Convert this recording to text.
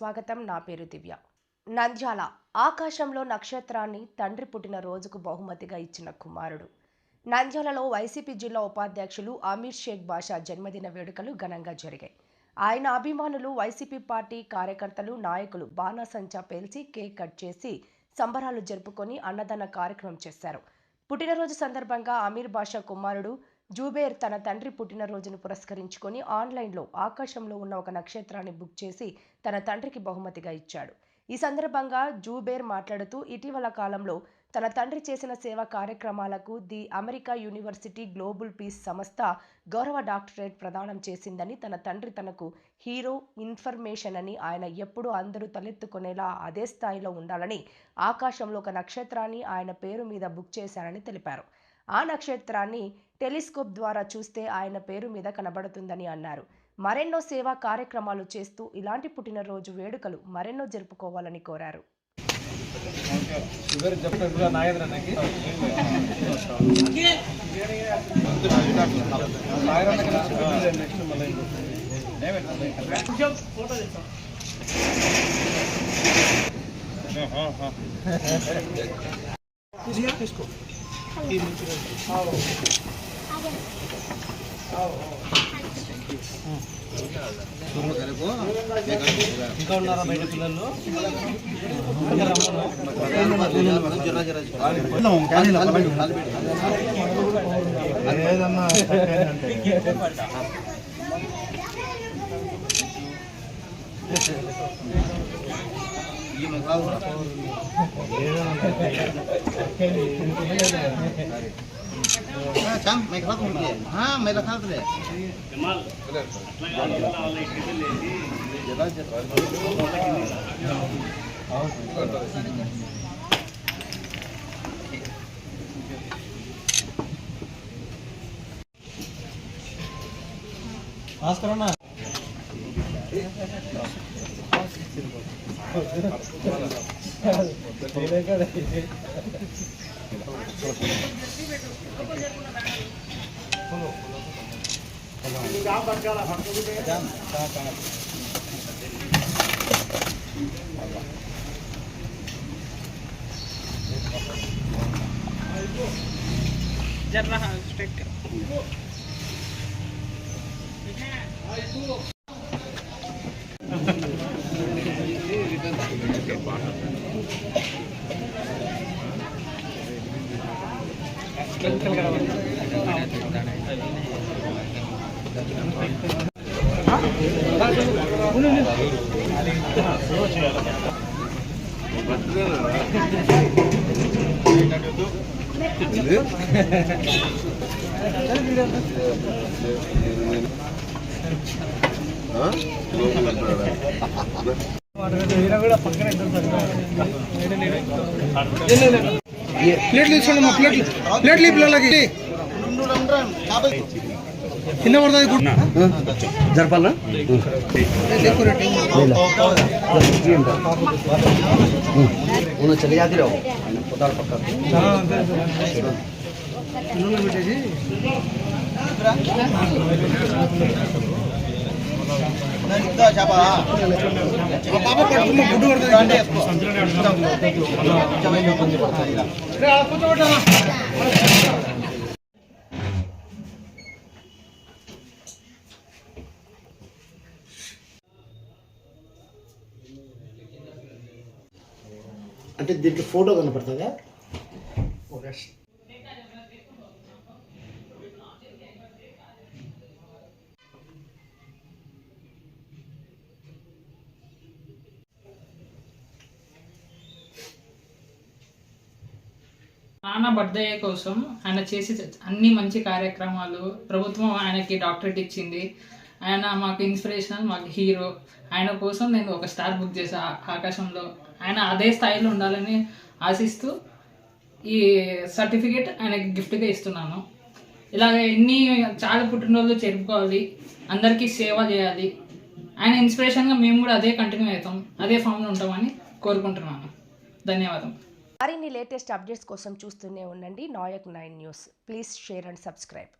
స్వాగతం. నా పేరు దివ్య. నంద్యాల ఆకాశంలో నక్షత్రాన్ని తండ్రి పుట్టిన రోజుకు బహుమతిగా ఇచ్చిన కుమారుడు. నంద్యాలలో వైసీపీ జిల్లా ఉపాధ్యక్షులు అమీర్ షేక్ బాషా జన్మదిన వేడుకలు ఘనంగా జరిగాయి. ఆయన అభిమానులు, వైసీపీ పార్టీ కార్యకర్తలు, నాయకులు బాణాసంచా పేల్చి కేక్ కట్ చేసి సంబరాలు జరుపుకొని అన్నదాన కార్యక్రమం చేశారు. పుట్టినరోజు సందర్భంగా అమీర్ బాషా కుమారుడు జూబేర్ తన తండ్రి పుట్టినరోజును పురస్కరించుకొని ఆన్లైన్లో ఆకాశంలో ఉన్న ఒక నక్షత్రాన్ని బుక్ చేసి తన తండ్రికి బహుమతిగా ఇచ్చాడు. ఈ సందర్భంగా జూబేర్ మాట్లాడుతూ ఇటీవల కాలంలో తన తండ్రి చేసిన సేవా కార్యక్రమాలకు the America university global peace సంస్థ గౌరవ డాక్టరేట్ ప్రదానం చేసిందని, తన తండ్రి తనకు హీరో ఇన్ఫర్మేషన్ అని, ఆయన ఎప్పుడూ అందరూ తలెత్తుకునేలా అదే స్థాయిలో ఉండాలని ఆకాశంలో ఒక నక్షత్రాన్ని ఆయన పేరు మీద బుక్ చేశారని తెలిపారు. ఆ నక్షత్రాన్ని టెలిస్కోప్ ద్వారా చూస్తే ఆయన పేరు మీద కనబడుతుందని అన్నారు. మరెన్నో సేవా కార్యక్రమాలు చేస్తూ ఇలాంటి పుట్టినరోజు వేడుకలు మరెన్నో జరుపుకోవాలని కోరారు. ఇంకా ఉన్నారా బయట పిల్లలు? मैं खा दूंगी। हाँ मैं रखा तो ले पास करो ना। जरा स्ट्रेट प्लेट प्लेट पिల్లలకి కింద పడుతుంది జరపాలా चले जाती रहो పెట్టేసి అంటే దీంట్లో ఫోటో కనపడుతుందా? నాన్న బర్త్డే కోసం ఆయన చేసి అన్ని మంచి కార్యక్రమాలు, ప్రభుత్వం ఆయనకి డాక్టరేట్ ఇచ్చింది. ఆయన మాకు ఇన్స్పిరేషన్, మాకు హీరో. ఆయన కోసం నేను ఒక స్టార్ బుక్ చేసా ఆకాశంలో. ఆయన అదే స్థాయిలో ఉండాలని ఆశిస్తూ ఈ సర్టిఫికేట్ ఆయనకి గిఫ్ట్గా ఇస్తున్నాను. ఇలాగ ఎన్ని చాలా పుట్టినరోజులు జరుపుకోవాలి, అందరికీ సేవ చేయాలి. ఆయన ఇన్స్పిరేషన్గా మేము కూడా అదే కంటిన్యూ అవుతాం, అదే ఫామ్లో ఉంటామని కోరుకుంటున్నాను. ధన్యవాదం. మరిన్ని లేటెస్ట్ అప్డేట్స్ కోసం చూస్తూనే ఉండండి Nayak 9 news. Please share and subscribe.